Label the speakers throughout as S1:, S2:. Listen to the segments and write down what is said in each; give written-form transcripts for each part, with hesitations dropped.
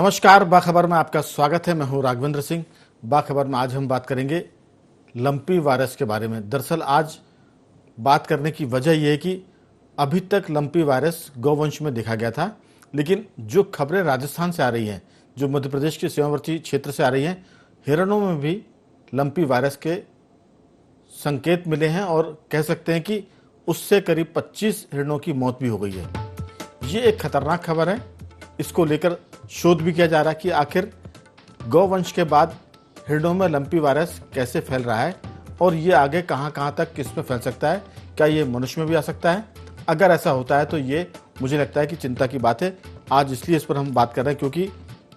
S1: नमस्कार, बाखबर में आपका स्वागत है। मैं हूं राघवेंद्र सिंह। बाखबर में आज हम बात करेंगे लंपी वायरस के बारे में। दरअसल आज बात करने की वजह यह है कि अभी तक लंपी वायरस गौवंश में देखा गया था, लेकिन जो खबरें राजस्थान से आ रही हैं, जो मध्य प्रदेश के सीमावर्ती क्षेत्र से आ रही हैं, हिरणों में भी लंपी वायरस के संकेत मिले हैं और कह सकते हैं कि उससे करीब 25 हिरणों की मौत भी हो गई है। ये एक खतरनाक खबर है। इसको लेकर शोध भी किया जा रहा है कि आखिर गौवंश के बाद हिरणों में लंपी वायरस कैसे फैल रहा है और ये आगे कहां तक किस में फैल सकता है। क्या ये मनुष्य में भी आ सकता है? अगर ऐसा होता है तो ये मुझे लगता है कि चिंता की बात है। आज इसलिए इस पर हम बात कर रहे हैं क्योंकि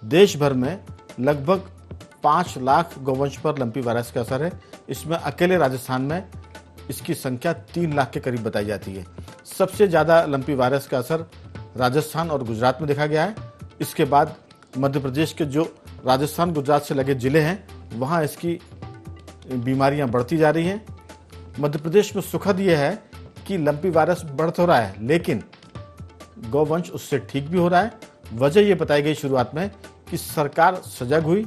S1: देश भर में लगभग 5 लाख गौवंश पर लंपी वायरस का असर है। इसमें अकेले राजस्थान में इसकी संख्या 3 लाख के करीब बताई जाती है। सबसे ज़्यादा लंपी वायरस का असर राजस्थान और गुजरात में देखा गया है। इसके बाद मध्य प्रदेश के जो राजस्थान गुजरात से लगे जिले हैं वहाँ इसकी बीमारियां बढ़ती जा रही हैं। मध्य प्रदेश में सुखद यह है कि लंपी वायरस बढ़ तो रहा है, लेकिन गौवंश उससे ठीक भी हो रहा है। वजह यह बताई गई शुरुआत में कि सरकार सजग हुई,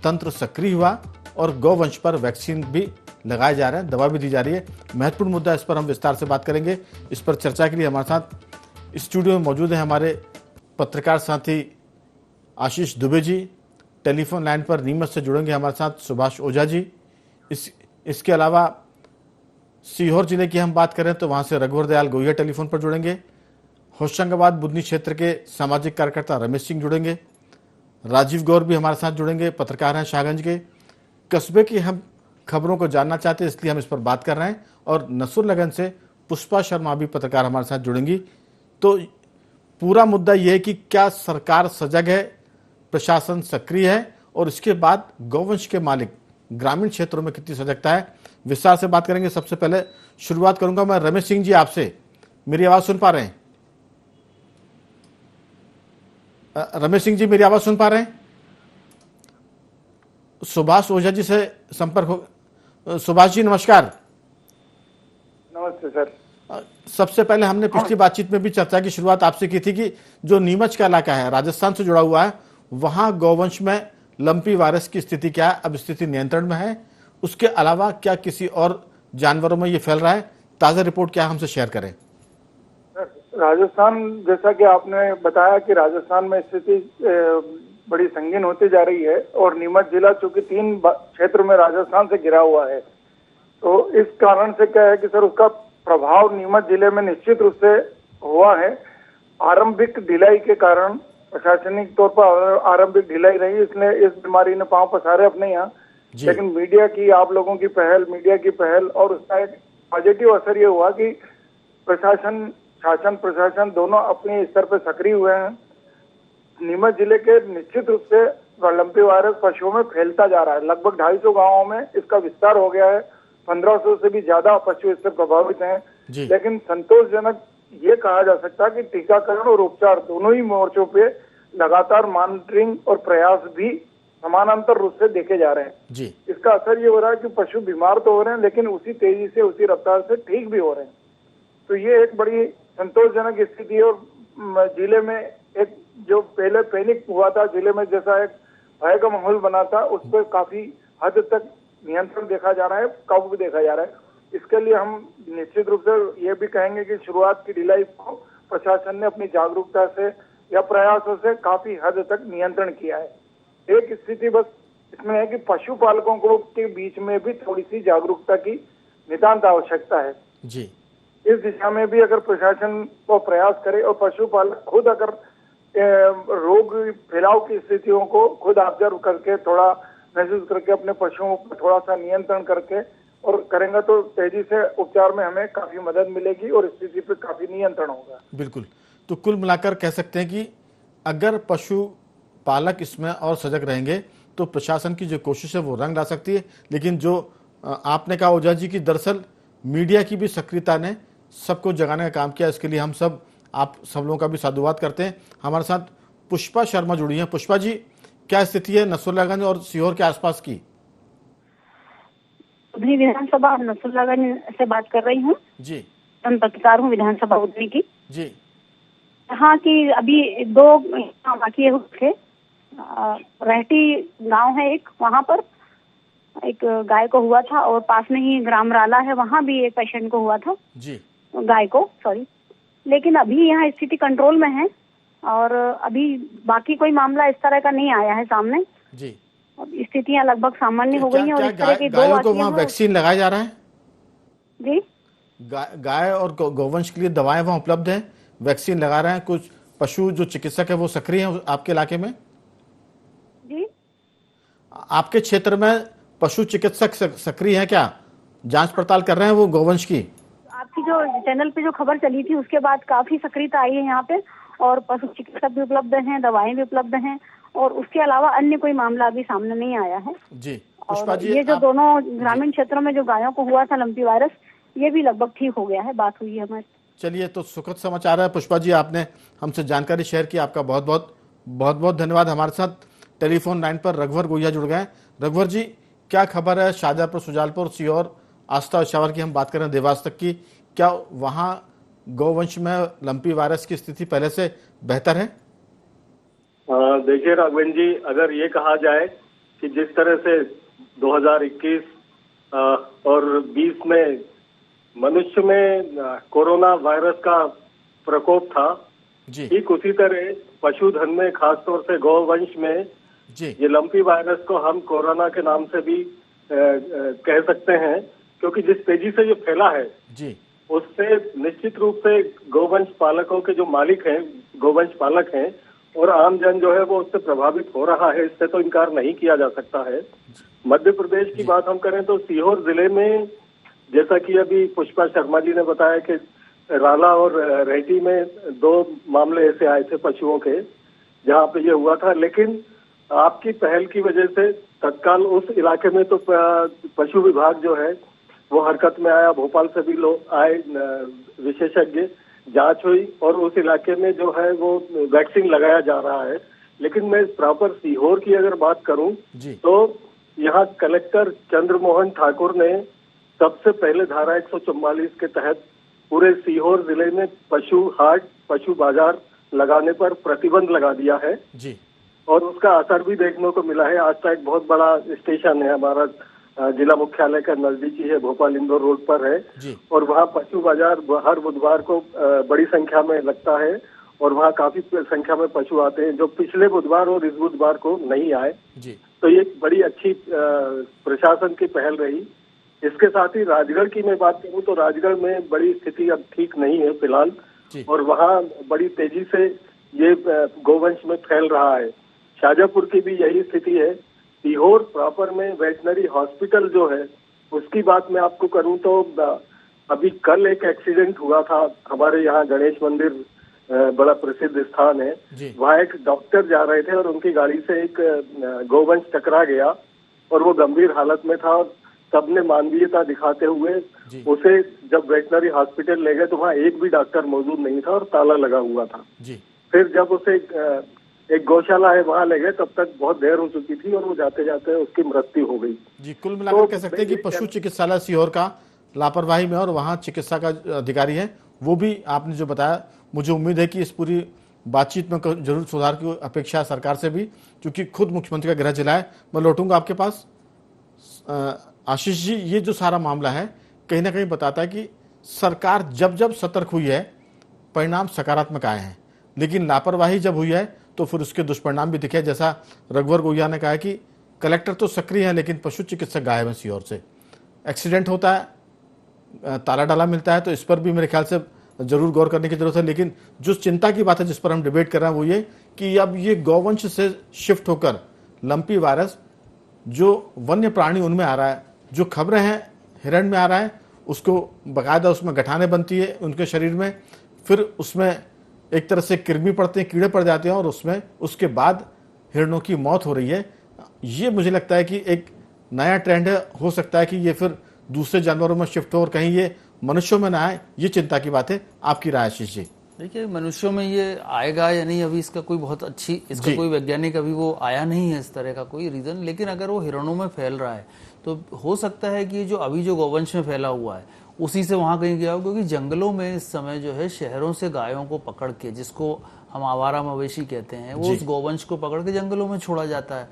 S1: तंत्र सक्रिय हुआ और गौवंश पर वैक्सीन भी लगाए जा रहे हैं, दवा भी दी जा रही है। महत्वपूर्ण मुद्दा, इस पर हम विस्तार से बात करेंगे। इस पर चर्चा के लिए हमारे साथ स्टूडियो में मौजूद हैं हमारे पत्रकार साथी आशीष दुबे जी। टेलीफोन लाइन पर नीमच से जुड़ेंगे हमारे साथ सुभाष ओझा जी। इसके अलावा सीहोर जिले की हम बात करें तो वहां से रघुवर दयाल गोहिया टेलीफोन पर जुड़ेंगे। होशंगाबाद बुदनी क्षेत्र के सामाजिक कार्यकर्ता रमेश सिंह जुड़ेंगे। राजीव गौर भी हमारे साथ जुड़ेंगे, पत्रकार हैं शाहगंज के। कस्बे की हम खबरों को जानना चाहते हैं, इसलिए हम इस पर बात कर रहे हैं। और नसरुल्लागंज से पुष्पा शर्मा भी पत्रकार हमारे साथ जुड़ेंगी। तो पूरा मुद्दा यह है कि क्या सरकार सजग है, प्रशासन सक्रिय है और इसके बाद गौवंश के मालिक ग्रामीण क्षेत्रों में कितनी सजगता है, विस्तार से बात करेंगे। सबसे पहले शुरुआत करूंगा मैं रमेश सिंह जी आपसे। मेरी आवाज सुन पा रहे हैं? रमेश सिंह जी मेरी आवाज सुन पा रहे हैं? सुभाष ओझा जी से संपर्क हो। सुभाष जी नमस्कार।
S2: नमस्ते सर।
S1: सबसे पहले हमने पिछली बातचीत में भी चर्चा की शुरुआत आपसे की थी कि जो नीमच का इलाका है, राजस्थान से जुड़ा हुआ है, वहां गौवंश में लंपी वायरस की स्थिति क्या है? अब स्थिति नियंत्रण में है? उसके अलावा क्या किसी और जानवरों में ये फैल रहा है? ताजा रिपोर्ट क्या हमसे शेयर करें।
S2: राजस्थान, जैसा कि आपने बताया कि राजस्थान में स्थिति बड़ी संगीन होती जा रही है और नीमच जिला चूंकि 3 क्षेत्र में राजस्थान से घिरा हुआ है, तो इस कारण से क्या है कि सर उसका प्रभाव नीमच जिले में निश्चित रूप से हुआ है। आरंभिक ढिलाई के कारण, प्रशासनिक तौर पर आरंभिक ढिलाई रही, इसलिए इस बीमारी ने पांव पसारे अपने यहाँ। लेकिन मीडिया की, आप लोगों की पहल, मीडिया की पहल और उसका एक पॉजिटिव असर ये हुआ कि प्रशासन, शासन प्रशासन दोनों अपने स्तर पर सक्रिय हुए हैं। नीमच जिले के निश्चित रूप से लंपी वायरस पशुओं में फैलता जा रहा है। लगभग 250 गांवों में इसका विस्तार हो गया है। 1500 से भी ज्यादा पशु इससे प्रभावित हैं। लेकिन संतोषजनक ये कहा जा सकता है कि टीकाकरण और उपचार दोनों ही मोर्चों पे लगातार मॉनिटरिंग और प्रयास भी समानांतर रूप से देखे जा रहे हैं
S1: जी।
S2: इसका असर ये हो रहा है कि पशु बीमार तो हो रहे हैं, लेकिन उसी तेजी से, उसी रफ्तार से ठीक भी हो रहे हैं। तो ये एक बड़ी संतोषजनक स्थिति है। और जिले में एक जो पहले पैनिक हुआ था, जिले में जैसा एक भय का माहौल बना था, उस पर काफी हद तक नियंत्रण देखा जा रहा है, काबू भी देखा जा रहा है। इसके लिए हम निश्चित रूप से ये भी कहेंगे कि शुरुआत की ढिलाई को प्रशासन ने अपनी जागरूकता से या प्रयासों से काफी हद तक नियंत्रण किया है। एक स्थिति बस इसमें है कि पशुपालकों को के बीच में भी थोड़ी सी जागरूकता की नितांत आवश्यकता है
S1: जी।
S2: इस दिशा में भी अगर प्रशासन को प्रयास करे और पशुपालक खुद अगर रोग फैलाव की स्थितियों को खुद ऑब्जर्व करके, थोड़ा महसूस करके, अपने पशुओं पर थोड़ा सा नियंत्रण करके और करेंगे तो तेजी से उपचार में हमें काफी मदद मिलेगी और स्थिति पर काफी नियंत्रण होगा।
S1: बिल्कुल। तो कुल मिलाकर कह सकते हैं कि अगर पशु पालक इसमें और सजग रहेंगे तो प्रशासन की जो कोशिश है वो रंग ला सकती है। लेकिन जो आपने कहा ओझा जी की दरअसल मीडिया की भी सक्रियता ने सबको जगाने का काम किया, इसके लिए हम सब, आप सब लोगों का भी साधुवाद करते हैं। हमारे साथ पुष्पा शर्मा जुड़ी हैं। पुष्पा जी, क्या स्थिति है नसरुल्लागंज और सीहोर के आसपास की?
S3: उधनी विधानसभा नसरुल्लागंज से बात कर रही हूँ
S1: जी।
S3: मैं पत्रकार हूँ विधानसभा उधनी की
S1: जी।
S3: हाँ कि अभी 2 बाकी है उसके रहटी गांव है एक, वहां पर एक गाय को हुआ था, और पास में ही ग्राम राला है, वहां भी एक पेशेंट को हुआ था
S1: जी
S3: गाय को, सॉरी। लेकिन अभी यहाँ स्थिति कंट्रोल में है, और अभी बाकी कोई मामला इस तरह का नहीं आया है सामने।
S1: जी।
S3: अब स्थितियां लगभग सामान्य हो गई हैं, और
S1: क्या
S3: इस तरह की दो
S1: गायों को
S3: वाक़िया
S1: वहाँ
S3: हुए।
S1: वैक्सीन लगाया जा रहा है?
S3: जी,
S1: गाय और गौवंश के लिए दवाएं वहाँ उपलब्ध हैं, वैक्सीन लगा रहे हैं? कुछ पशु जो चिकित्सक है वो सक्रिय हैं आपके इलाके में?
S3: जी,
S1: आपके क्षेत्र में पशु चिकित्सक सक्रिय हैं क्या? जांच पड़ताल कर रहे हैं वो गौवंश की?
S3: आपकी जो चैनल पे जो खबर चली थी उसके बाद काफी सक्रियता आई है यहाँ पे, और पशु चिकित्सक भी उपलब्ध हैं, दवाएं भी उपलब्ध हैं, और उसके अलावा अन्य कोई मामला अभी सामने नहीं आया है।
S1: जी पुष्पा
S3: और
S1: जी,
S3: ये जो दोनों ग्रामीण क्षेत्रों में जो गायों को हुआ था लंपी वायरस, ये भी लगभग ठीक हो गया है, बात हुई है हमारी।
S1: चलिए, तो सुखद समाचार है। पुष्पा जी, आपने हमसे जानकारी शेयर की, आपका बहुत बहुत धन्यवाद। हमारे साथ टेलीफोन लाइन पर रघुवर गोहिया जुड़ गए। रघुवर जी, क्या खबर है? शाजापुर, सुजालपुर, सीहोर, आस्था और शावर की हम बात करें देवास तक की, क्या वहाँ गौवंश में लंपी वायरस की स्थिति पहले से बेहतर है?
S4: देखिए राघवेंद्र जी, अगर ये कहा जाए कि जिस तरह से 2021 और 20 में मनुष्य में कोरोना वायरस का प्रकोप था,
S1: जी
S4: ठीक उसी तरह पशुधन में, खासतौर से गौवंश में
S1: जी
S4: ये लंपी वायरस को हम कोरोना के नाम से भी कह सकते हैं, क्योंकि जिस तेजी से ये फैला है
S1: जी
S4: उससे निश्चित रूप से गौवंश पालकों के जो मालिक हैं, गौवंश पालक हैं, और आम जन जो है वो उससे प्रभावित हो रहा है, इससे तो इनकार नहीं किया जा सकता है। मध्य प्रदेश की बात हम करें तो सीहोर जिले में, जैसा कि अभी पुष्पा शर्मा जी ने बताया कि राला और रेहटी में 2 मामले ऐसे आए थे पशुओं के जहां पे ये हुआ था, लेकिन आपकी पहल की वजह से तत्काल उस इलाके में तो पशु विभाग जो है वो हरकत में आया, भोपाल से भी लोग आए, विशेषज्ञ, जांच हुई और उस इलाके में जो है वो वैक्सीन लगाया जा रहा है। लेकिन मैं प्रॉपर सीहोर की अगर बात करूं तो यहाँ कलेक्टर चंद्रमोहन ठाकुर ने सबसे पहले धारा 144 के तहत पूरे सीहोर जिले में पशु हाट, पशु बाजार लगाने पर प्रतिबंध लगा दिया है
S1: जी,
S4: और उसका असर भी देखने को मिला है। आज तक बहुत बड़ा स्टेशन है हमारा, जिला मुख्यालय का नजदीकी है, भोपाल इंदौर रोड पर है
S1: जी।
S4: और वहाँ पशु बाजार हर बुधवार को बड़ी संख्या में लगता है और वहाँ काफी संख्या में पशु आते हैं, जो पिछले बुधवार और इस बुधवार को नहीं आए
S1: जी।
S4: तो ये बड़ी अच्छी प्रशासन की पहल रही। इसके साथ ही राजगढ़ की मैं बात करूं तो राजगढ़ में बड़ी स्थिति अब ठीक नहीं है फिलहाल, और वहाँ बड़ी तेजी से ये गौवंश में फैल रहा है। शाजापुर की भी यही स्थिति है। सीहोर प्रॉपर में वेटनरी हॉस्पिटल जो है उसकी बात मैं आपको करूं तो अभी कल एक एक्सीडेंट हुआ था हमारे यहाँ, गणेश मंदिर बड़ा प्रसिद्ध स्थान है, वहाँ एक डॉक्टर जा रहे थे और उनकी गाड़ी से एक गौवंश टकरा गया और वो गंभीर हालत में था और सबने मानवीयता दिखाते हुए उसे जब वेटनरी हॉस्पिटल ले गए तो वहाँ एक भी डॉक्टर मौजूद नहीं था और ताला लगा हुआ था। फिर जब उसे एक गौशाला है वहाँ ले गए, तब तक बहुत देर हो चुकी थी और वो जाते जाते उसकी मृत्यु हो गई।
S1: जी, कुल मिलाकर कह सकते हैं कि पशु चिकित्सालय सीहोर का लापरवाही में, और वहाँ चिकित्सा का अधिकारी है वो भी आपने जो बताया, मुझे उम्मीद है कि इस पूरी बातचीत में जरूर सुधार की अपेक्षा है सरकार से भी, क्योंकि खुद मुख्यमंत्री का गृह जिला है। मैं लौटूंगा आपके पास। आशीष जी, ये जो सारा मामला है कहीं ना कहीं बताता है कि सरकार जब जब सतर्क हुई है परिणाम सकारात्मक आए हैं, लेकिन लापरवाही जब हुई है तो फिर उसके दुष्परिणाम भी दिखे। जैसा रघुवर गोहिया ने कहा कि कलेक्टर तो सक्रिय है लेकिन पशु चिकित्सक गायब है सीहोर से। एक्सीडेंट होता है, ताला डाला मिलता है, तो इस पर भी मेरे ख्याल से जरूर गौर करने की जरूरत है। लेकिन जो चिंता की बात है जिस पर हम डिबेट कर रहे हैं वो ये कि अब ये गौवंश से शिफ्ट होकर लंपी वायरस जो वन्य प्राणी उनमें आ रहा है, जो खबरें हैं हिरण में आ रहा है, उसको बाकायदा उसमें गठाने बनती है उनके शरीर में, फिर उसमें एक तरह से कृमि पड़ते हैं, कीड़े पड़ जाते हैं और उसमें उसके बाद हिरणों की मौत हो रही है। ये मुझे लगता है कि एक नया ट्रेंड है, हो सकता है कि ये फिर दूसरे जानवरों में शिफ्ट हो और कहीं ये मनुष्यों में ना आए, ये चिंता की बात है। आपकी राय आशीष जी?
S5: देखिए, मनुष्यों में ये आएगा या नहीं, अभी इसका कोई बहुत अच्छी, इसका कोई वैज्ञानिक अभी वो आया नहीं है इस तरह का कोई रीजन। लेकिन अगर वो हिरणों में फैल रहा है तो हो सकता है कि जो अभी जो गौवंश में फैला हुआ है उसी से वहां कहीं गया हो, क्योंकि जंगलों में इस समय जो है शहरों से गायों को पकड़ के, जिसको हम आवारा मवेशी कहते हैं, वो उस गौवंश को पकड़ के जंगलों में छोड़ा जाता है।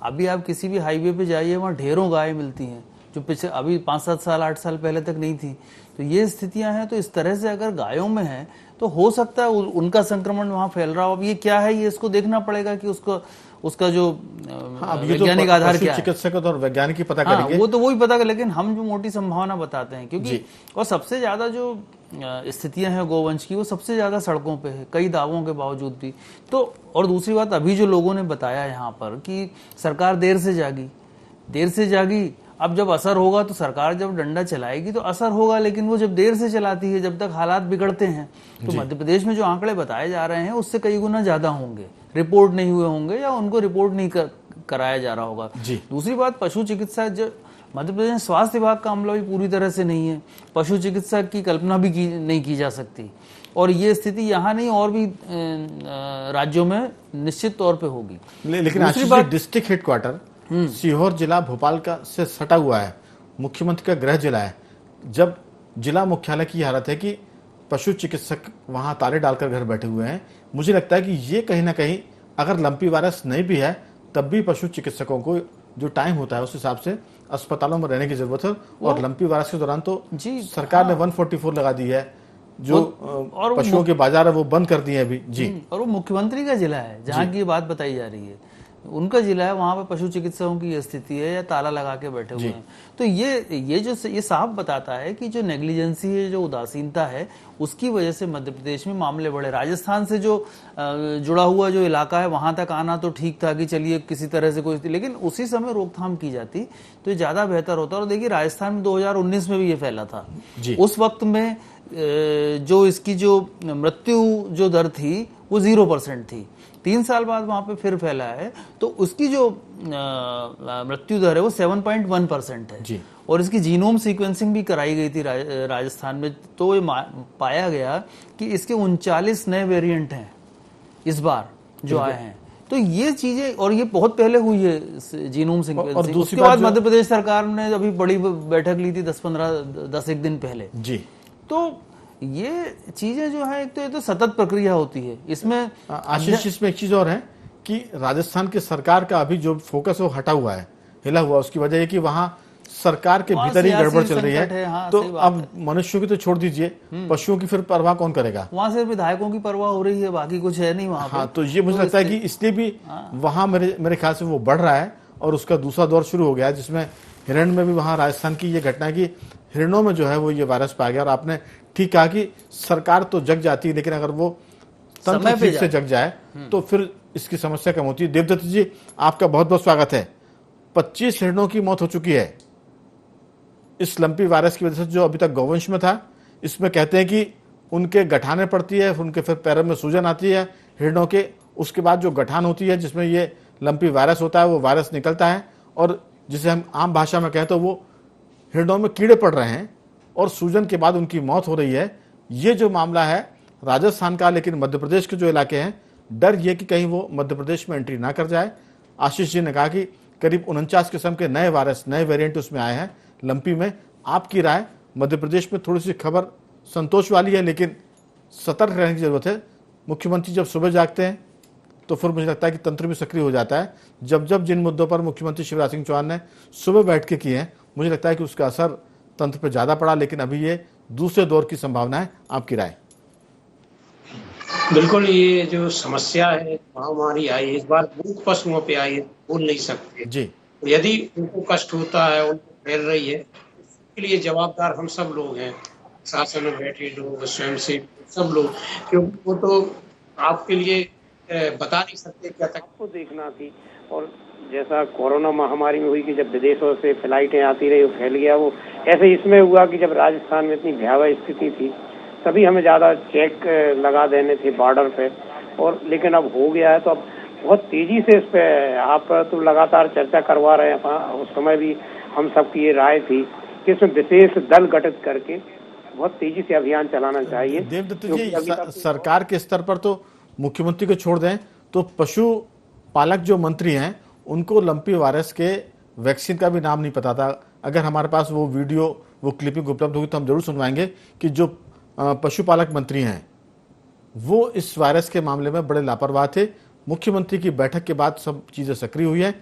S5: अभी आप किसी भी हाईवे पे जाइए, वहाँ ढेरों गाय मिलती हैं जो पिछले अभी 5-7 साल 8 साल पहले तक नहीं थी। तो ये स्थितियां हैं। तो इस तरह से अगर गायों में है तो हो सकता है उनका संक्रमण वहां फैल रहा हो। अब ये क्या है, ये इसको देखना पड़ेगा कि उसका जो वैज्ञानिक आधार क्या है।
S1: चिकित्सक और वैज्ञानिक ही पता
S5: हाँ,
S1: करेंगे।
S5: वो तो वही पता कर, लेकिन हम जो मोटी संभावना बताते हैं, क्योंकि और सबसे ज्यादा जो स्थितियां हैं गोवंश की, वो सबसे ज्यादा सड़कों पे है, कई दावों के बावजूद भी। तो और दूसरी बात, अभी जो लोगों ने बताया यहाँ पर कि सरकार देर से जागी। अब जब असर होगा तो सरकार जब डंडा चलाएगी तो असर होगा, लेकिन वो जब देर से चलाती है, जब तक हालात बिगड़ते हैं, तो मध्य प्रदेश में जो आंकड़े बताए जा रहे हैं उससे कई गुना ज्यादा होंगे, रिपोर्ट नहीं हुए होंगे या उनको रिपोर्ट नहीं कराया जा रहा होगा। दूसरी बात, पशु चिकित्सा, जो मध्य प्रदेश में स्वास्थ्य विभाग का अमला भी पूरी तरह से नहीं है, पशु चिकित्सा की कल्पना भी नहीं की जा सकती। और ये स्थिति यहाँ नहीं और भी राज्यों में निश्चित तौर पे होगी।
S1: लेकिन दूसरी बात, डिस्ट्रिक्ट हेडक्वार्टर सीहोर जिला भोपाल का से सटा हुआ है, मुख्यमंत्री का गृह जिला है। जब जिला मुख्यालय की हालत है कि पशु चिकित्सक वहां ताले डालकर घर बैठे हुए हैं, मुझे लगता है कि ये कहीं ना कहीं अगर लंपी वायरस नहीं भी है तब भी पशु चिकित्सकों को जो टाइम होता है उस हिसाब से अस्पतालों में रहने की जरूरत है। और लंपी वायरस के दौरान तो सरकार ने 144 लगा दी है, जो और पशुओं के बाजार है वो बंद कर दिए अभी। जी, और वो
S5: मुख्यमंत्री का जिला है जहाँ की ये बात बताई जा रही है, उनका जिला है, वहां पे पशु चिकित्सकों की स्थिति है या ताला लगा के बैठे हुए हैं। तो ये साफ बताता है कि जो नेग्लिजेंसी है, जो उदासीनता है, उसकी वजह से मध्य प्रदेश में मामले बढ़े। राजस्थान से जो जुड़ा हुआ जो इलाका है, वहां तक आना तो ठीक था कि चलिए किसी तरह से कोई, लेकिन उसी समय रोकथाम की जाती तो ये ज्यादा बेहतर होता। और देखिए, राजस्थान में 2019 में भी ये फैला था। उस वक्त में जो इसकी जो मृत्यु जो दर थी वो 0% थी। 3 साल बाद वहां पे फिर फैला है, तो उसकी जो मृत्यु दर है वो 7.1% है जी। और इसकी जीनोम सीक्वेंसिंग भी कराई गई थी राजस्थान में, तो ये पाया गया कि इसके 39 नए वेरिएंट हैं इस बार जो आए हैं। तो ये चीजें, और ये बहुत पहले हुई है जीनोम सीक्वेंसिंग। उसके बाद मध्य प्रदेश सरकार ने अभी बड़ी बैठक ली थी 10-1 दिन पहले जी। तो ये चीजें जो है, एक तो ये तो सतत प्रक्रिया होती है इसमें।
S1: आशीष, इसमें एक चीज और है कि राजस्थान की सरकार का अभी जो फोकस वो हटा हुआ है, हिला हुआ, उसकी वजह है कि वहां सरकार के भीतर ही गड़बड़ चल रही है। हाँ, तो अब मनुष्यों की तो छोड़ दीजिए, पशुओं की फिर परवाह कौन करेगा?
S5: वहां सिर्फ विधायकों की परवाह हो रही है, बाकी कुछ है नहीं वहां।
S1: हाँ, तो ये मुझे लगता है कि इसलिए भी वहां मेरे ख्याल से वो बढ़ रहा है। और उसका दूसरा दौर शुरू हो गया, जिसमें हिरण में भी वहां राजस्थान की ये घटना की हिरणों में जो है वो ये वायरस पाया गया। और आपने ठीक कहा कि सरकार तो जग जाती है, लेकिन अगर वो तंत्र ठीक से जग जाए तो फिर इसकी समस्या कम होती है। देवदत्त जी, आपका बहुत बहुत स्वागत है। 25 हिरणों की मौत हो चुकी है इस लंपी वायरस की वजह से, जो अभी तक गौवंश में था। इसमें कहते हैं कि उनके गठाने पड़ती है, उनके फिर पैरों में सूजन आती है हिरणों के। उसके बाद जो गठान होती है जिसमें ये लंपी वायरस होता है, वो वायरस निकलता है और जिसे हम आम भाषा में कहते हैं वो हिरणों में कीड़े पड़ रहे हैं और सूजन के बाद उनकी मौत हो रही है। ये जो मामला है राजस्थान का, लेकिन मध्य प्रदेश के जो इलाके हैं, डर ये कि कहीं वो मध्य प्रदेश में एंट्री ना कर जाए। आशीष जी ने कहा कि करीब 49 किस्म के नए वायरस, नए वेरिएंट उसमें आए हैं लंपी में। आपकी राय? मध्य प्रदेश में थोड़ी सी खबर संतोष वाली है, लेकिन सतर्क रहने की जरूरत है। मुख्यमंत्री जब सुबह जागते हैं तो फिर मुझे लगता है कि तंत्र भी सक्रिय हो जाता है। जब जिन मुद्दों पर मुख्यमंत्री शिवराज सिंह चौहान ने सुबह बैठ के किए हैं, मुझे लगता है कि उसका असर तंत्र पर ज्यादा पड़ा। लेकिन अभी ये दूसरे दौर की संभावना है। आपकी राय?
S6: बिल्कुल, ये जो समस्या है, महामारी आई इस बार मूक पशुओं पे आई है, बोल नहीं सकते जी। यदि उनको कष्ट होता है, उनको फैल रही है, इसके लिए जवाबदार हम सब लोग हैं, शासन में बैठे लोग, स्वयं से सब लोग, क्योंकि वो तो आपके लिए बता नहीं सकते क्या तक
S7: आपको देखना थी। और जैसा कोरोना महामारी में हुई कि जब विदेशों से फ्लाइटें आती रही, वो फैल गया, वो ऐसे इसमें हुआ कि जब राजस्थान में इतनी भयावह स्थिति थी तभी हमें ज्यादा चेक लगा देने थे बॉर्डर पे। और लेकिन अब हो गया है, तो अब बहुत तेजी से इस पे आप तो लगातार चर्चा करवा रहे हैं। उस समय भी हम सबकी ये राय थी कि इसमें विशेष दल गठित करके बहुत तेजी से अभियान चलाना चाहिए।
S1: देवदत्त जी, सरकार के स्तर पर तो मुख्यमंत्री को छोड़ दें तो पशु पालक जो मंत्री हैं उनको लंपी वायरस के वैक्सीन का भी नाम नहीं पता था। अगर हमारे पास वो वीडियो, वो क्लिपिंग उपलब्ध होगी तो हम जरूर सुनवाएंगे कि जो पशुपालक मंत्री हैं वो इस वायरस के मामले में बड़े लापरवाह थे। मुख्यमंत्री की बैठक के बाद सब चीज़ें सक्रिय हुई है।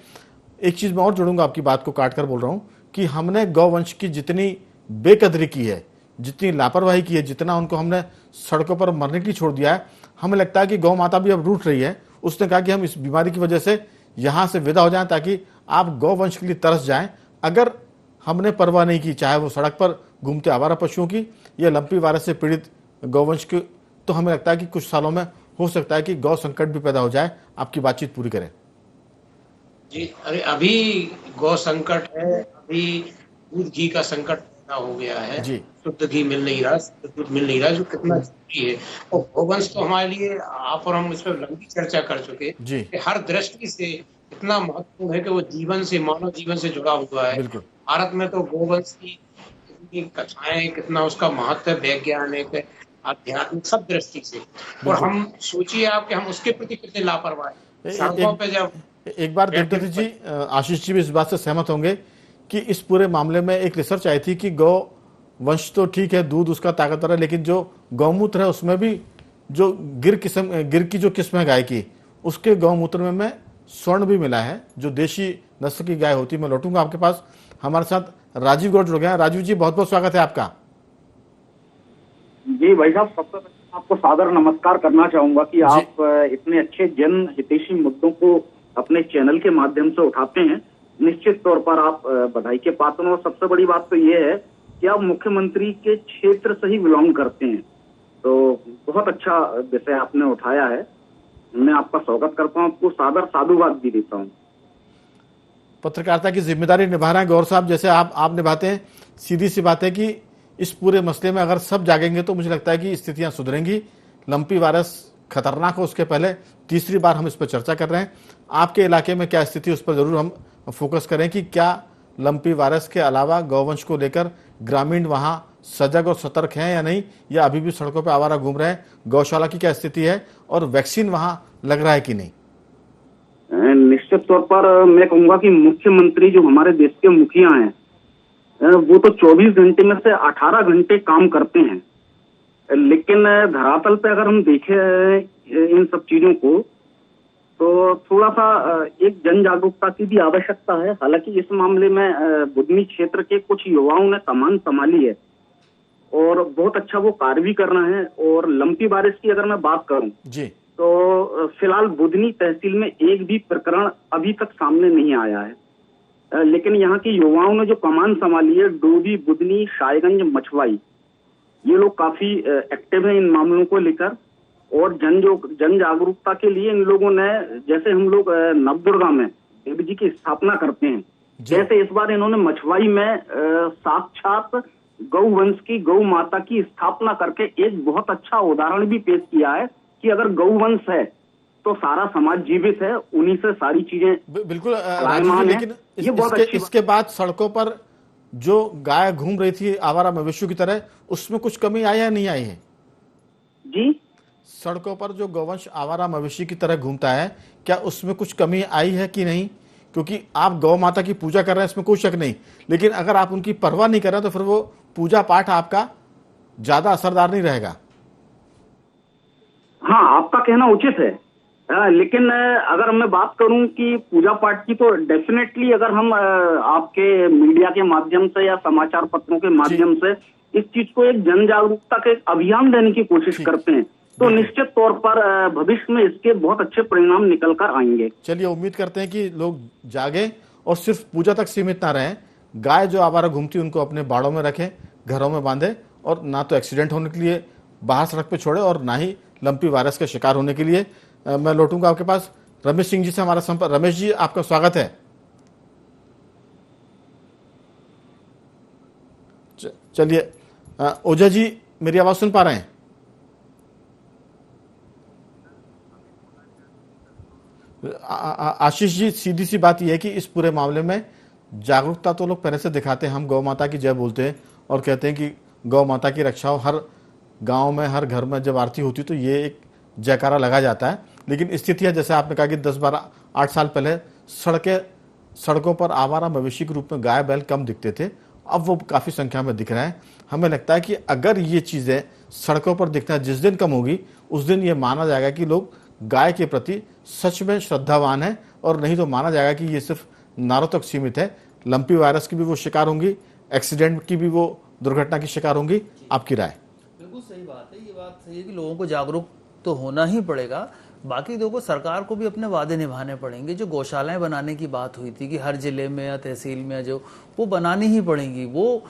S1: एक चीज़ मैं और जोड़ूंगा, आपकी बात को काट कर बोल रहा हूं कि हमने गौवंश की जितनी बेकदरी की है, जितनी लापरवाही की है, जितना उनको हमने सड़कों पर मरने के लिए छोड़ दिया है, हमें लगता है कि गौ माता भी अब रूठ रही है। उसने कहा कि हम इस बीमारी की वजह से यहाँ से विदा हो जाएं ताकि आप गौवंश के लिए तरस जाएं। अगर हमने परवाह नहीं की, चाहे वो सड़क पर घूमते आवारा पशुओं की या लंपी वायरस से पीड़ित गौवंश की, तो हमें लगता है कि कुछ सालों में हो सकता है कि गौ संकट भी पैदा हो जाए। आपकी बातचीत पूरी करें
S6: जी। अरे अभी गौ संकट है, अभी दूध घी का संकट पैदा हो गया है
S1: जी।
S6: शुद्ध घी मिल नहीं रहा, शुद्ध दूध मिल नहीं रहा, जो कितना जरूरी है। और गौवंश तो हमारे लिए आप और हम इस पर लंबी चर्चा कर चुके
S1: जी।
S6: कि हर दृष्टि से इतना महत्वपूर्ण है कि वो जीवन से, मानव जीवन से जुड़ा हुआ है।
S1: बिल्कुल।
S6: भारत में तो गौवंश की कितनी कथाएं, कितना उसका महत्व है, वैज्ञानिक, आध्यात्मिक, सब दृष्टि से। और हम सोचिए आप कि हम उसके प्रति कितने लापरवाह हैं। सड़कों पे जब
S1: एक बार देवदत्त जी, आशीष जी भी इस बात से सहमत होंगे कि इस पूरे मामले में एक रिसर्च आई थी कि गौ वंश तो ठीक है, दूध उसका ताकतवर है, लेकिन जो गौमूत्र है उसमें भी जो गिर की जो किस्म है गाय की, उसके गौमूत्र में स्वर्ण भी मिला है, जो देशी नस्ल की गाय होती है। मैं लौटूंगा आपके पास। हमारे साथ राजीव गौड़ जुड़ गए हैं। राजीव जी, बहुत बहुत स्वागत है आपका।
S8: जी भाई साहब, सबसे पहले आपको सादर नमस्कार करना चाहूंगा कि आप इतने अच्छे जन हितैषी मुद्दों को अपने चैनल के माध्यम से उठाते हैं। निश्चित तौर पर आप बधाई के पात्र हैं। और सबसे बड़ी बात तो ये है कि आप मुख्यमंत्री के क्षेत्र से ही बिलोंग करते हैं, तो बहुत अच्छा विषय आपने उठाया है। मैं आपका स्वागत करता हूँ, आपको सादर साधुवाद भी देता हूँ।
S1: पत्रकारिता की जिम्मेदारी निभा रहे हैं गौर साहब, जैसे आप निभाते हैं। सीधी सी बात है कि इस पूरे मसले में अगर सब जागेंगे तो मुझे लगता है कि स्थितियां सुधरेंगी। लंपी वायरस खतरनाक हो, उसके पहले तीसरी बार हम इस पर चर्चा कर रहे हैं। आपके इलाके में क्या स्थिति, उस पर जरूर हम फोकस करें कि क्या लंपी वायरस के अलावा गौवंश को लेकर ग्रामीण वहां सजग और सतर्क हैं या नहीं, या अभी भी सड़कों पर आवारा घूम रहे हैं। गौशाला की क्या स्थिति है और वैक्सीन वहां लग रहा है कि नहीं?
S8: निश्चित तौर पर मैं कहूंगा कि मुख्यमंत्री जो हमारे देश के मुखिया हैं, वो तो 24 घंटे में से 18 घंटे काम करते हैं, लेकिन धरातल पे अगर हम देखें इन सब चीजों को तो थोड़ा सा एक जन जागरूकता की भी आवश्यकता है। हालांकि इस मामले में बुधनी क्षेत्र के कुछ युवाओं ने कमान संभाली है और बहुत अच्छा वो कार्य भी कर रहे हैं। और लंपी वायरस की अगर मैं बात करूं
S1: जी,
S8: तो फिलहाल बुधनी तहसील में एक भी प्रकरण अभी तक सामने नहीं आया है, लेकिन यहाँ के युवाओं ने जो कमान संभाली है, डोभी, बुधनी, शायगंज, मछवाई, ये लोग काफी एक्टिव हैं इन मामलों को लेकर। और जन जागरूकता के लिए इन लोगों ने, जैसे हम लोग नवदुर्गा में देवी जी की स्थापना करते हैं, जैसे इस बार इन्होंने मछवाई में साक्षात गौवंश की, गौ माता की स्थापना करके एक बहुत अच्छा उदाहरण भी पेश किया है कि अगर गौवंश है तो सारा समाज जीवित है, उन्हीं से सारी चीजें
S1: बिल्कुल राजीव जी, लेकिन इसके बाद सड़कों पर जो गाय घूम रही थी आवारा मवेशियों की तरह, उसमें कुछ कमी आई है नहीं आई है?
S8: जी,
S1: सड़कों पर जो गौवंश आवारा मवेशी की तरह घूमता है, क्या उसमें कुछ कमी आई है कि नहीं? क्योंकि आप गौ माता की पूजा कर रहे हैं, इसमें कोई शक नहीं, लेकिन अगर आप उनकी परवाह नहीं कर रहे तो फिर वो पूजा पाठ आपका ज्यादा असरदार नहीं रहेगा।
S8: हाँ, आपका कहना उचित है, लेकिन अगर मैं बात करूं कि पूजा पाठ की, तो डेफिनेटली अगर हम आपके मीडिया के माध्यम से या समाचार पत्रों के माध्यम से इस चीज को एक जन जागरूकता के अभियान देने की कोशिश करते हैं, तो निश्चित तौर पर भविष्य में इसके बहुत अच्छे परिणाम निकल कर आएंगे।
S1: चलिए, उम्मीद करते हैं कि लोग जागे और सिर्फ पूजा तक सीमित ना रहें। गाय जो आवारा घूमती है उनको अपने बाड़ों में रखें, घरों में बांधे, और ना तो एक्सीडेंट होने के लिए बाहर सड़क पे छोड़े और ना ही लंपी वायरस के शिकार होने के लिए। मैं लौटूंगा आपके पास। रमेश सिंह जी से हमारा संपर्क। रमेश जी, आपका स्वागत है। चलिए, ओझा जी, मेरी आवाज सुन पा रहे हैं? आशीष जी, सीधी सी बात यह है कि इस पूरे मामले में जागरूकता तो लोग पहले से दिखाते हैं। हम गौ माता की जय बोलते हैं और कहते हैं कि गौ माता की रक्षा हो। हर गांव में, हर घर में जब आरती होती तो ये एक जयकारा लगा जाता है। लेकिन स्थिति है, जैसे आपने कहा कि 10-12-8 साल पहले सड़कों पर आवारा मवेशी के रूप में गाय बैल कम दिखते थे, अब वो काफ़ी संख्या में दिख रहे हैं। हमें लगता है कि अगर ये चीज़ें सड़कों पर दिखना जिस दिन कम होगी, उस दिन ये माना जाएगा कि लोग गाय के प्रति सच में श्रद्धावान हैं, और नहीं तो माना जाएगा कि ये सिर्फ नारों तक सीमित है। लंपी वायरस की भी वो शिकार होंगी, एक्सीडेंट की भी वो दुर्घटना की शिकार होंगी। आपकी राय?
S5: बिल्कुल सही बात है, ये बात सही है कि लोगों को जागरूक तो होना ही पड़ेगा। बाकी देखो, सरकार को भी अपने वादे निभाने पड़ेंगे। जो गौशालाएं बनाने की बात हुई थी कि हर जिले में या तहसील में जो वो बनानी ही पड़ेंगी, वो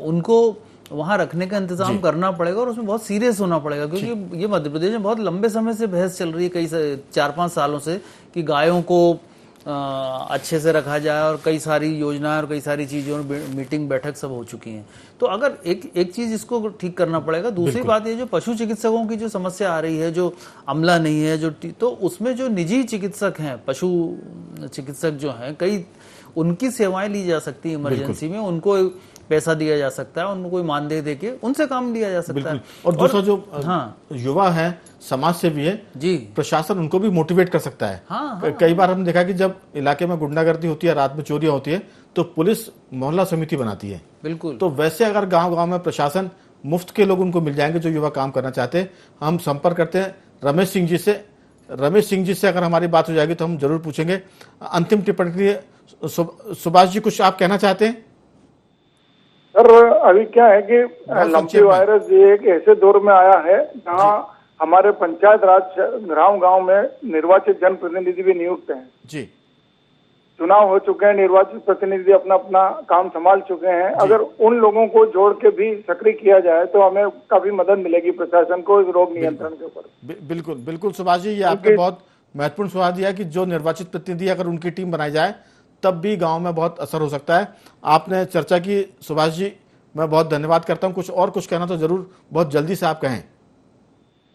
S5: उनको वहां रखने का इंतजाम करना पड़ेगा और उसमें बहुत सीरियस होना पड़ेगा, क्योंकि ये मध्य प्रदेश में बहुत लंबे समय से बहस चल रही है, कई 4-5 सालों से, कि गायों को अच्छे से रखा जाए, और कई सारी योजनाएं और कई सारी चीज़ों में मीटिंग बैठक सब हो चुकी हैं। तो अगर एक चीज़ इसको ठीक करना पड़ेगा। दूसरी बात ये, जो पशु चिकित्सकों की जो समस्या आ रही है, जो अमला नहीं है, तो उसमें जो निजी चिकित्सक हैं, पशु चिकित्सक जो हैं, कई उनकी सेवाएं ली जा सकती है इमरजेंसी में, उनको पैसा दिया जा सकता है, उनको कोई मानदेय देके उनसे काम लिया जा सकता है।
S1: और दूसरा जो युवा है, समाज सेवी है जी, प्रशासन उनको भी मोटिवेट कर सकता है। कई बार हमने देखा कि जब इलाके में गुंडागर्दी होती है, रात में चोरियां होती है, तो पुलिस मोहल्ला समिति बनाती है। बिल्कुल। तो वैसे अगर गांव-गांव में प्रशासन, मुफ्त के लोग उनको मिल जाएंगे जो युवा काम करना चाहते हैं। हम संपर्क करते हैं रमेश सिंह जी से। रमेश सिंह जी से अगर हमारी बात हो जाएगी तो हम जरूर पूछेंगे। अंतिम टिप्पणी के लिए सुभाष जी कुछ आप कहना चाहते हैं?
S2: सर, अभी क्या है कि लंपी वायरस ये एक ऐसे दौर में आया है जहां हमारे पंचायत राज गांव में निर्वाचित जनप्रतिनिधि भी नियुक्त हैं जी। चुनाव हो चुके हैं, निर्वाचित प्रतिनिधि अपना अपना काम संभाल चुके हैं। अगर उन लोगों को जोड़ के भी सक्रिय किया जाए तो हमें काफी मदद मिलेगी प्रशासन को इस रोग नियंत्रण के ऊपर।
S1: बिल्कुल बिल्कुल सुभाष जी, ये आपने बहुत महत्वपूर्ण सवाल दिया कि जो निर्वाचित प्रतिनिधि, अगर उनकी टीम बनाई जाए तब भी गांव में बहुत असर हो सकता है। आपने चर्चा की सुभाष जी, मैं बहुत धन्यवाद करता हूं। कुछ कहना तो जरूर बहुत जल्दी से आप कहें।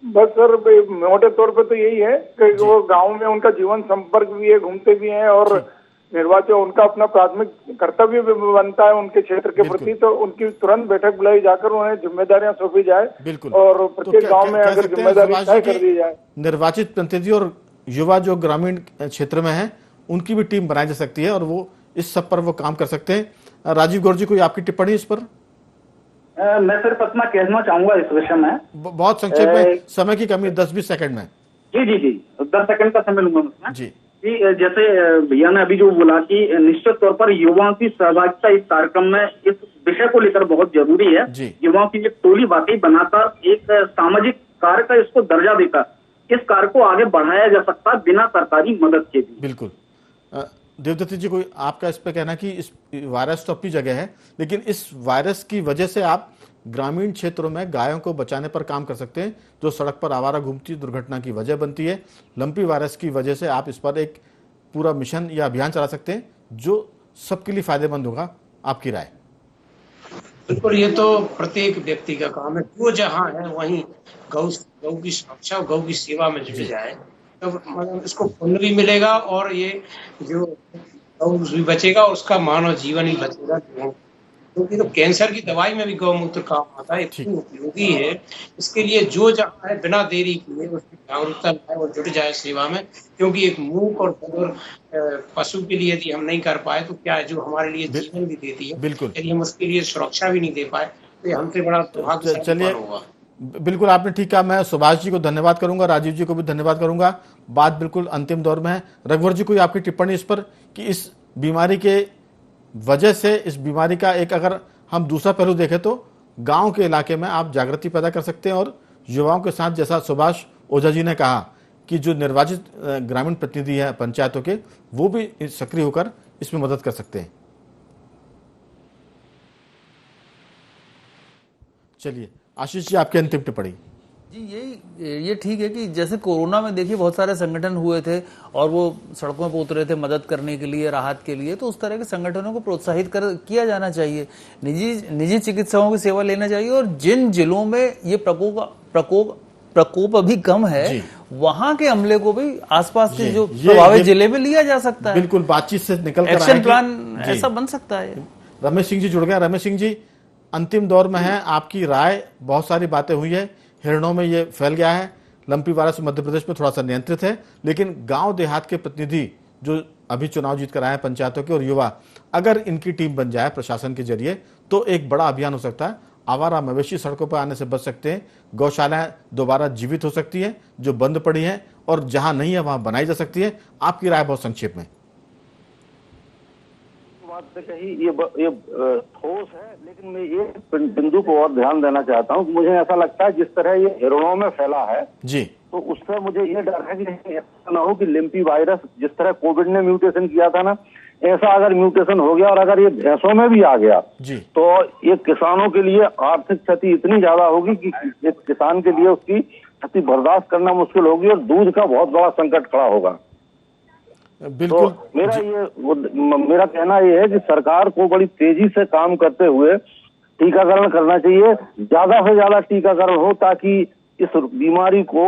S2: बस सर, मोटे तौर पे तो यही है कि वो गांव में उनका जीवन संपर्क भी है, घूमते भी हैं, और निर्वाचन उनका अपना प्राथमिक कर्तव्य भी बनता है उनके क्षेत्र के प्रति। तो उनकी तुरंत बैठक बुलाई जाकर उन्हें जिम्मेदारियां सौंपी जाए, और प्रत्येक गाँव में अगर जिम्मेदारी तय कर दी जाए।
S1: निर्वाचित प्रतिनिधि और युवा जो ग्रामीण क्षेत्र में है, उनकी भी टीम बनाई जा सकती है, और वो इस सब पर वो काम कर सकते हैं। राजीव गौर जी, कोई आपकी टिप्पणी इस पर?
S8: मैं सिर्फ अपना कहना चाहूंगा इस विषय में।
S1: बहुत संक्षेप में, समय की कमी, 10-20 सेकंड में।
S8: जी 10 सेकंड का समय लूंगा मैं
S1: जी।
S8: जैसे भैया ने अभी जो बोला कि निश्चित तौर पर युवाओं की सहभागिता इस कार्यक्रम में इस विषय को लेकर बहुत जरूरी है। युवाओं की एक टोली वाकई बनाकर एक सामाजिक कार्य का इसको दर्जा देकर इस कार्य को आगे बढ़ाया जा सकता है बिना सरकारी मदद के भी।
S1: बिल्कुल। देवदत्त जी, कोई आपका इस पे कहना कि इस वायरस तो अपनी जगह है, लेकिन इस वायरस की वजह से आप ग्रामीण क्षेत्रों में गायों को बचाने पर काम कर सकते हैं, जो सड़क पर आवारा घूमती दुर्घटना की वजह बनती है। लंपी वायरस की वजह से आप इस पर एक पूरा मिशन या अभियान चला सकते हैं जो सबके लिए फायदेमंद होगा। आपकी राय?
S6: बिल्कुल, ये तो प्रत्येक व्यक्ति का काम है। जो जहाँ है वहीं गौ की सुरक्षा, गौ की सेवा में जुट जाए, तो मतलब इसको पुण्य भी मिलेगा, और ये जो गौ भी बचेगा, उसका मानव जीवन ही बचेगा। क्योंकि तो कैंसर की दवाई में भी गौमूत्र काम आता है, इतनी उपयोगी है। इसके लिए जो जहाँ है बिना देरी किए उसकी जागरूकता लाए और जुट जाए सेवा में। क्योंकि एक मूक और बधिर पशु के लिए यदि हम नहीं कर पाए तो क्या है, जो हमारे लिए जीवन भी देती है, यदि हम उसके लिए सुरक्षा भी नहीं दे पाए तो ये हमसे बड़ा दुर्भाग्य होगा।
S1: बिल्कुल, आपने ठीक कहा। मैं सुभाष जी को धन्यवाद करूंगा, राजीव जी को भी धन्यवाद करूंगा। बात बिल्कुल अंतिम दौर में है। रघुवर जी, कोई आपकी टिप्पणी इस पर कि इस बीमारी के वजह से, इस बीमारी का एक अगर हम दूसरा पहलू देखें तो गांव के इलाके में आप जागृति पैदा कर सकते हैं, और युवाओं के साथ, जैसा सुभाष ओझा जी ने कहा कि जो निर्वाचित ग्रामीण प्रतिनिधि है पंचायतों के, वो भी सक्रिय होकर इसमें मदद कर सकते हैं। चलिए आशीष जी, आपकी अंतिम टिप्पणी।
S5: जी, ये ठीक है कि जैसे कोरोना में देखिए बहुत सारे संगठन हुए थे और वो सड़कों पर उतरे थे मदद करने के लिए, राहत के लिए, तो उस तरह के संगठनों को प्रोत्साहित किया जाना चाहिए। निजी चिकित्सकों की सेवा लेना चाहिए, और जिन जिलों में ये प्रकोप अभी कम है, वहां के अमले को भी आसपास के जो प्रभावित जिले में लिया जा सकता है।
S1: बिल्कुल, बातचीत से निकल कर
S5: एक्शन प्लान ऐसा बन सकता है।
S1: रमेश सिंह जी जुड़ गया। रमेश सिंह जी, अंतिम दौर में है, आपकी राय? बहुत सारी बातें हुई है, हिरणों में ये फैल गया है, लंपी वायरस मध्य प्रदेश में थोड़ा सा नियंत्रित है, लेकिन गांव देहात के प्रतिनिधि जो अभी चुनाव जीत कर आए हैं पंचायतों के, और युवा, अगर इनकी टीम बन जाए प्रशासन के जरिए तो एक बड़ा अभियान हो सकता है। आवारा मवेशी सड़कों पर आने से बच सकते हैं, गौशालाएं दोबारा जीवित हो सकती हैं जो बंद पड़ी हैं, और जहां नहीं है वहां बनाई जा सकती है। आपकी राय बहुत संक्षेप में।
S9: बात से कही ये ठोस है, लेकिन मैं ये बिंदु को और ध्यान देना चाहता हूँ। मुझे ऐसा लगता है जिस तरह ये हिरणों में फैला है
S1: जी,
S9: तो उससे मुझे ये डर है कि ऐसा ना हो कि लिम्पी वायरस जिस तरह कोविड ने म्यूटेशन किया था ना, ऐसा अगर म्यूटेशन हो गया और अगर ये भैंसों में भी आ गया
S1: जी,
S9: तो ये किसानों के लिए आर्थिक क्षति इतनी ज्यादा होगी कि एक किसान के लिए उसकी क्षति बर्दाश्त करना मुश्किल होगी और दूध का बहुत बड़ा संकट खड़ा होगा।
S1: बिल्कुल।
S9: तो मेरा कहना ये है कि सरकार को बड़ी तेजी से काम करते हुए टीकाकरण करना चाहिए, ज्यादा से ज्यादा टीकाकरण हो ताकि इस बीमारी को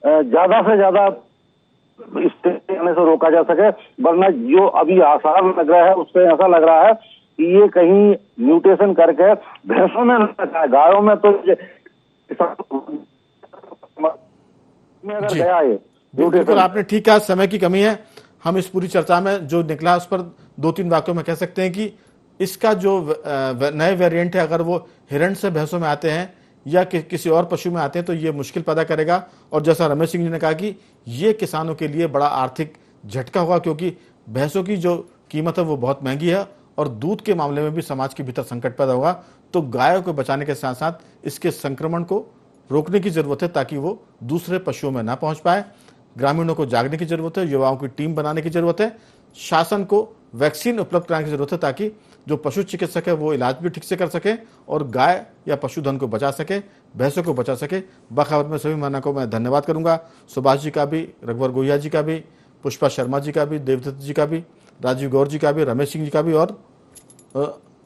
S9: ज्यादा से ज्यादा आने से रोका जा सके। वरना जो अभी आसार लग रहा है उससे ऐसा लग रहा है कि ये कहीं म्यूटेशन करके भैंसों में लगा है, गायों में तो अगर गया है।
S1: बिल्कुल आपने ठीक कहा, समय की कमी है। हम इस पूरी चर्चा में जो निकला उस पर 2-3 वाक्यों में कह सकते हैं कि इसका जो नए वेरिएंट है, अगर वो हिरण से भैंसों में आते हैं या किसी और पशु में आते हैं तो ये मुश्किल पैदा करेगा। और जैसा रमेश सिंह जी ने कहा कि ये किसानों के लिए बड़ा आर्थिक झटका होगा, क्योंकि भैंसों की जो कीमत है वो बहुत महंगी है और दूध के मामले में भी समाज के भीतर संकट पैदा होगा। तो गायों को बचाने के साथ साथ इसके संक्रमण को रोकने की जरूरत है ताकि वो दूसरे पशुओं में ना पहुंच पाए। ग्रामीणों को जागने की जरूरत है, युवाओं की टीम बनाने की जरूरत है, शासन को वैक्सीन उपलब्ध कराने की जरूरत है ताकि जो पशु चिकित्सक है वो इलाज भी ठीक से कर सके और गाय या पशुधन को बचा सके, भैंसों को बचा सके। बखबर में सभी मेहमानों को मैं धन्यवाद करूंगा, सुभाष जी का भी, रघुवर गोहिया जी का भी, पुष्पा शर्मा जी का भी, देवदत्त जी का भी, राजीव गौर जी का भी, रमेश सिंह जी का भी और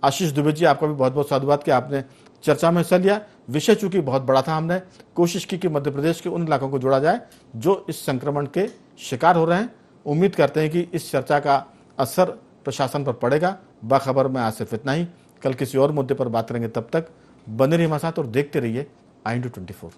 S1: आशीष दुबे जी, आपका भी बहुत बहुत साधुवाद कि आपने चर्चा में हिस्सा लिया। विषय चूंकि बहुत बड़ा था, हमने कोशिश की कि मध्य प्रदेश के उन इलाकों को जोड़ा जाए जो इस संक्रमण के शिकार हो रहे हैं। उम्मीद करते हैं कि इस चर्चा का असर प्रशासन पर पड़ेगा। बाखबर में आज सिर्फ इतना ही, कल किसी और मुद्दे पर बात करेंगे। तब तक बने रहिए हमारे साथ और देखते रहिए i24।